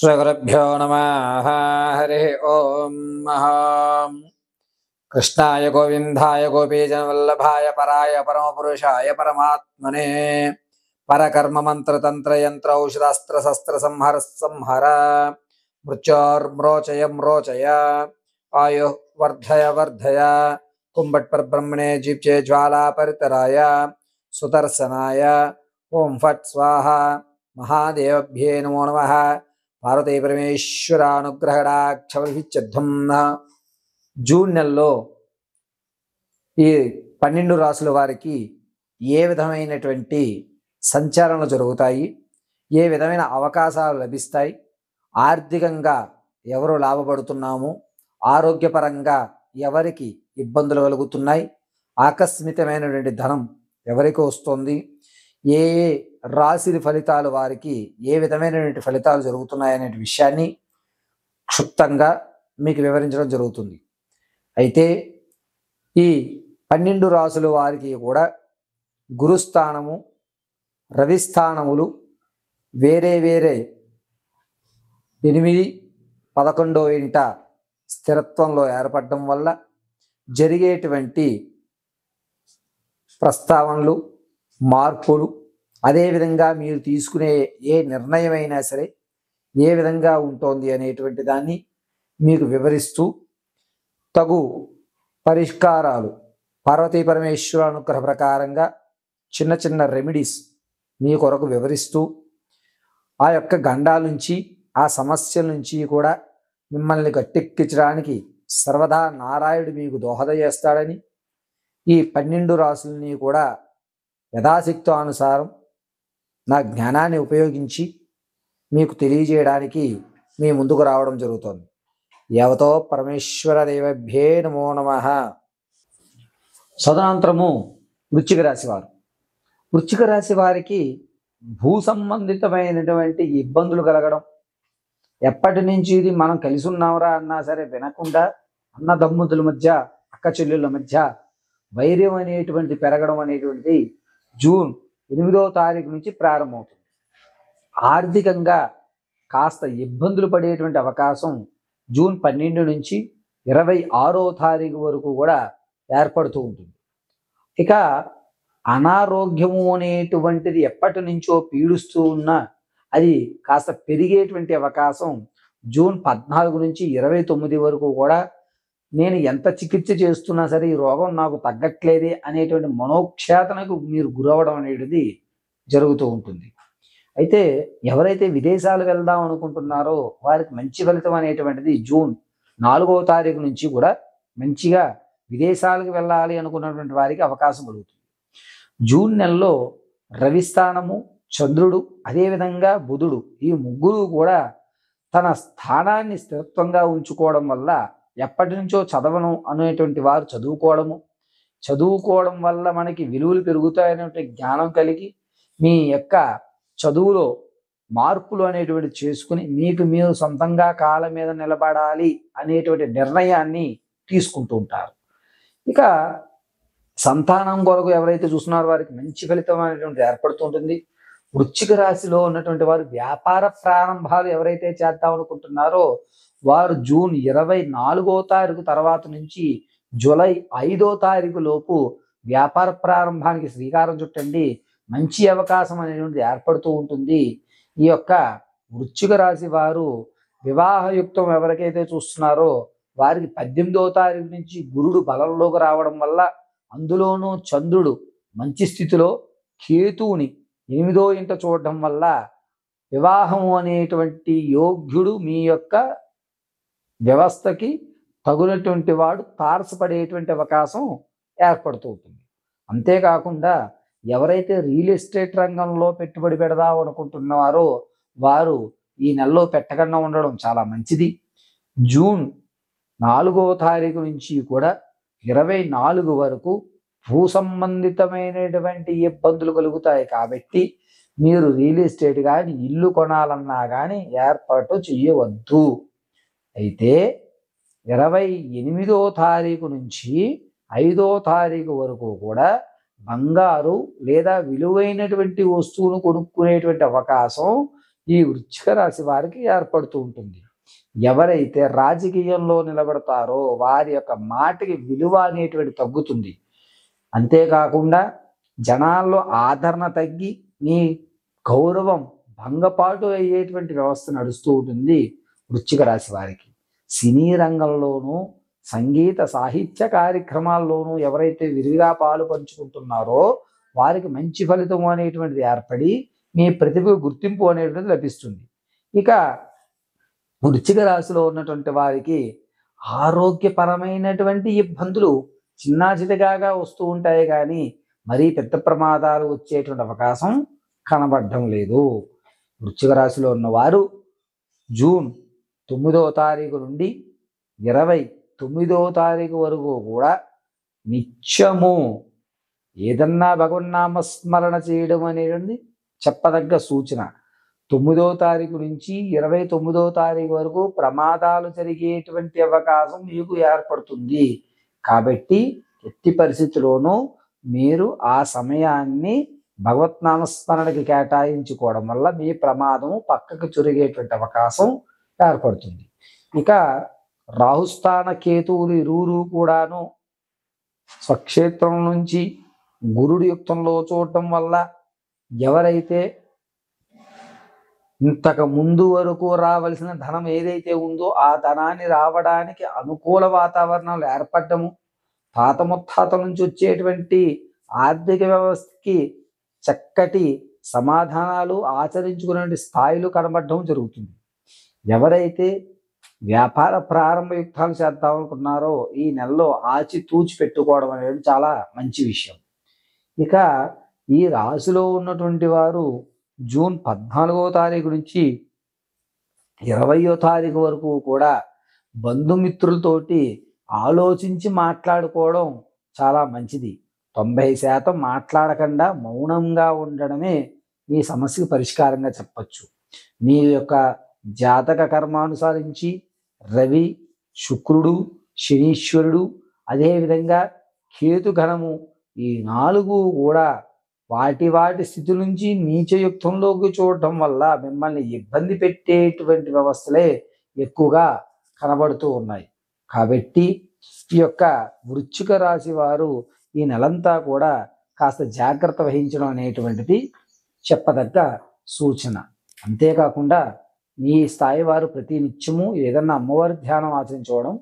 శ్రీగురుభ్యో నమః. హరి ఓం. కృష్ణాయ గోవిందాయ గోపీజనవల్లభాయ పరాయ పరమపురుషాయ పరమాత్మనే పరకర్మ మంత్రతంత్ర యంత్ర ఔషధాస్త్ర శస్త్ర సంహర సంహర మృత్యోర్మ్రోచయ మ్రోచయ ఆయు వర్ధయ వర్ధయ కుంభట్ పరబ్రహ్మణే జీప్చే జ్వాలా పరితరాయ సుదర్శనాయ ఓం ఫట్ స్వాహ. మహాదేవభ్యే నమో నమః. పార్వతీ పరమేశ్వరానుగ్రహడాక్షవిచ్చధ్వం. జూన్ నెలలో ఈ 12 రాసుల వారికి ఏ విధమైనటువంటి సంచారణలు జరుగుతాయి, ఏ విధమైన అవకాశాలు లభిస్తాయి, ఆర్థికంగా ఎవరు లాభపడుతున్నాము, ఆరోగ్యపరంగా ఎవరికి ఇబ్బందులు కలుగుతున్నాయి, ఆకస్మికమైనటువంటి ధనం ఎవరికి వస్తుంది, ఏ ఏ రాశి ఫలితాలు వారికి ఏ విధమైనటువంటి ఫలితాలు జరుగుతున్నాయనే విషయాన్ని క్షుప్తంగా మీకు వివరించడం జరుగుతుంది. అయితే ఈ 12 రాసుల వారికి కూడా గురుస్థానము, రవిస్థానములు వేరే వేరే 8, 11వ ఇంట స్థిరత్వంలో ఏర్పడడం వల్ల జరిగేటువంటి ప్రస్తావనలు, మార్పులు, అదేవిధంగా మీరు తీసుకునే ఏ నిర్ణయమైనా సరే ఏ విధంగా ఉంటుంది అనేటువంటి దాన్ని మీకు వివరిస్తూ తగు పరిష్కారాలు పార్వతీ పరమేశ్వర అనుగ్రహ ప్రకారంగా చిన్న చిన్న రెమెడీస్ మీ కొరకు వివరిస్తూ ఆ యొక్క గండాల నుంచి, ఆ సమస్యల నుంచి కూడా మిమ్మల్ని గట్టెక్కించడానికి సర్వదా నారాయణుడు మీకు దోహద చేస్తాడని, ఈ 12 రాసులని కూడా యథాశక్తానుసారం నా జ్ఞానాన్ని ఉపయోగించి మీకు తెలియజేయడానికి మీ ముందుకు రావడం జరుగుతుంది. యావతో పరమేశ్వర దేవభ్యే నమో నమః. సదనంతరము వృశ్చిక రాశి వారు. వృశ్చిక రాశి వారికి భూ సంబంధితమైనటువంటి ఇబ్బందులు కలగడం, ఎప్పటి నుంచి ఇది మనం కలిసి ఉన్నామరా అన్నా సరే వినకుండా అన్నదమ్ముల మధ్య, అక్క చెల్లెళ్ళ మధ్య వైర్యం అనేటువంటి పెరగడం అనేటువంటిది జూన్ 8వ తారీఖు నుంచి ప్రారంభమవుతుంది. ఆర్థికంగా కాస్త ఇబ్బందులు పడేటువంటి అవకాశం జూన్ 12 నుంచి 26వ తారీఖు వరకు కూడా ఏర్పడుతూ ఉంటుంది. ఇక అనారోగ్యము అనేటువంటిది ఎప్పటి నుంచో పీడిస్తూ ఉన్నా అది కాస్త పెరిగేటువంటి అవకాశం జూన్ 14 నుంచి 29 వరకు కూడా, నేను ఎంత చికిత్స చేస్తున్నా సరే ఈ రోగం నాకు తగ్గట్లేదే అనేటువంటి మనోక్షేతనకు మీరు గురవడం అనేది జరుగుతూ ఉంటుంది. అయితే ఎవరైతే విదేశాలు వెళ్దాం అనుకుంటున్నారో వారికి మంచి ఫలితం అనేటువంటిది జూన్ 4వ తారీఖు నుంచి కూడా మంచిగా విదేశాలకు వెళ్ళాలి అనుకున్నటువంటి వారికి అవకాశం కలుగుతుంది. జూన్ నెలలో రవిస్థానము, చంద్రుడు, అదేవిధంగా బుధుడు, ఈ ముగ్గురు కూడా తన స్థానాన్ని స్థిరత్వంగా ఉంచుకోవడం వల్ల ఎప్పటి నుంచో చదవను అనేటువంటి వారు చదువుకోవడం వల్ల మనకి విలువలు పెరుగుతాయనేటువంటి జ్ఞానం కలిగి మీ యొక్క చదువులో మార్పులు అనేటువంటి చేసుకుని మీకు మీరు సొంతంగా కాళ్ళ మీద నిలబడాలి అనేటువంటి నిర్ణయాన్ని తీసుకుంటూ ఉంటారు. ఇక సంతానం కొరకు ఎవరైతే చూస్తున్నారో వారికి మంచి ఫలితం అనేటువంటి ఏర్పడుతూ ఉంటుంది. వృశ్చిక రాశిలో ఉన్నటువంటి వారు వ్యాపార ప్రారంభాలు ఎవరైతే చేద్దాం అనుకుంటున్నారో వారు జూన్ 24వ తారీఖు తర్వాత నుంచి జూలై 5వ తారీఖు లోపు వ్యాపార ప్రారంభానికి శ్రీకారం చుట్టండి. మంచి అవకాశం అనేటువంటిది ఏర్పడుతూ ఉంటుంది. ఈ యొక్క వృశ్చిక రాశి వారు వివాహయుక్తం ఎవరికైతే చూస్తున్నారో వారికి 18వ తారీఖు నుంచి గురుడు బలంలోకి రావడం వల్ల, అందులోనూ చంద్రుడు మంచి స్థితిలో కేతువుని 8వ ఇంట చూడడం వల్ల వివాహము అనేటువంటి యోగ్యుడు మీ యొక్క వ్యవస్థకి తగునటువంటి వాడు తారసపడేటువంటి అవకాశం ఏర్పడుతూ ఉంటుంది. అంతేకాకుండా ఎవరైతే రియల్ ఎస్టేట్ రంగంలో పెట్టుబడి పెడదాం అనుకుంటున్నారో వారు ఈ నెలలో పెట్టకుండా ఉండడం చాలా మంచిది. జూన్ 4వ తారీఖు నుంచి కూడా 24 వరకు భూ సంబంధితమైనటువంటి ఇబ్బందులు కలుగుతాయి. కాబట్టి మీరు రియల్ ఎస్టేట్ కానీ ఇల్లు కొనాలన్నా కానీ ఏర్పాటు చేయవద్దు. అయితే 28వ తారీఖు నుంచి 5వ తారీఖు వరకు కూడా బంగారు లేదా విలువైనటువంటి వస్తువును కొనుక్కునేటువంటి అవకాశం ఈ వృశ్చిక రాశి వారికి ఏర్పడుతూ ఉంటుంది. ఎవరైతే రాజకీయంలో నిలబడతారో వారి యొక్క మాటకి విలువ అనేటువంటి తగ్గుతుంది. అంతేకాకుండా జనాల్లో ఆదరణ తగ్గి మీ గౌరవం భంగపాటు అయ్యేటువంటి వ్యవస్థ నడుస్తూ ఉంటుంది వృశ్చిక రాశి వారికి. సినీ రంగంలోనూ సంగీత సాహిత్య కార్యక్రమాల్లోనూ ఎవరైతే విరివిగా పాలు పంచుకుంటున్నారో వారికి మంచి ఫలితం అనేటువంటిది ఏర్పడి మీ ప్రతిభకు గుర్తింపు అనేటువంటిది లభిస్తుంది. ఇక వృశ్చిక రాశిలో ఉన్నటువంటి వారికి ఆరోగ్యపరమైనటువంటి ఇబ్బందులు చిన్నా చితగాగా వస్తూ ఉంటాయి, కానీ మరీ పెద్ద ప్రమాదాలు వచ్చేటువంటి అవకాశం కనబడడం లేదు. వృశ్చిక రాశిలో ఉన్నవారు జూన్ 9వ తారీఖు నుండి 29వ తారీఖు వరకు కూడా నిత్యము ఏదన్నా భగవన్నామస్మరణ చేయడం అనేది చెప్పదగ్గ సూచన. 9వ తారీఖు నుంచి 29వ తారీఖు వరకు ప్రమాదాలు జరిగేటువంటి అవకాశం మీకు ఏర్పడుతుంది. కాబట్టి ఎట్టి పరిస్థితిలోనూ మీరు ఆ సమయాన్ని భగవత్నామస్మరణకి కేటాయించుకోవడం వల్ల మీ ప్రమాదము పక్కకు చురిగేటువంటి అవకాశం ఏర్పడుతుంది. ఇక రాహుస్థాన కేతువులు ఇరువురు కూడాను స్వక్షేత్రం నుంచి గురుడి యుక్తంలో చూడటం వల్ల ఎవరైతే ఇంతకు ముందు వరకు రావలసిన ధనం ఏదైతే ఉందో ఆ ధనాన్ని రావడానికి అనుకూల వాతావరణాలు ఏర్పడటము, తాత ముత్తాతల నుంచి వచ్చేటువంటి ఆర్థిక వ్యవస్థకి చక్కటి సమాధానాలు ఆచరించుకునే స్థాయిలు కనబడడం జరుగుతుంది. ఎవరైతే వ్యాపార ప్రారంభ యుక్తాలు చేద్దాం అనుకున్నారో ఈ నెలలో ఆచితూచి పెట్టుకోవడం అనేది చాలా మంచి విషయం. ఇక ఈ రాశిలో ఉన్నటువంటి వారు జూన్ 14వ తారీఖు నుంచి 20వ తారీఖు వరకు కూడా బంధుమిత్రులతోటి ఆలోచించి మాట్లాడుకోవడం చాలా మంచిది. 90% మాట్లాడకుండా మౌనంగా ఉండడమే మీ సమస్యకు పరిష్కారంగా చెప్పచ్చు. మీ యొక్క జాతక కర్మానుసారించి రవి, శుక్రుడు, శనీశ్వరుడు, అదేవిధంగా కేతుగణము ఈ 4 కూడా వాటి స్థితి నుంచి నీచయుక్తంలోకి చూడటం వల్ల మిమ్మల్ని ఇబ్బంది పెట్టేటువంటి వ్యవస్థలే ఎక్కువగా కనబడుతూ ఉన్నాయి. కాబట్టి ఈ యొక్క వృశ్చిక రాశి వారు ఈ నెలంతా కూడా కాస్త జాగ్రత్త వహించడం అనేటువంటిది చెప్పదగ్గ సూచన. అంతేకాకుండా మీ స్థాయి వారు ప్రతి నిత్యము ఏదన్నా అమ్మవారి ధ్యానం ఆచరించుకోవడం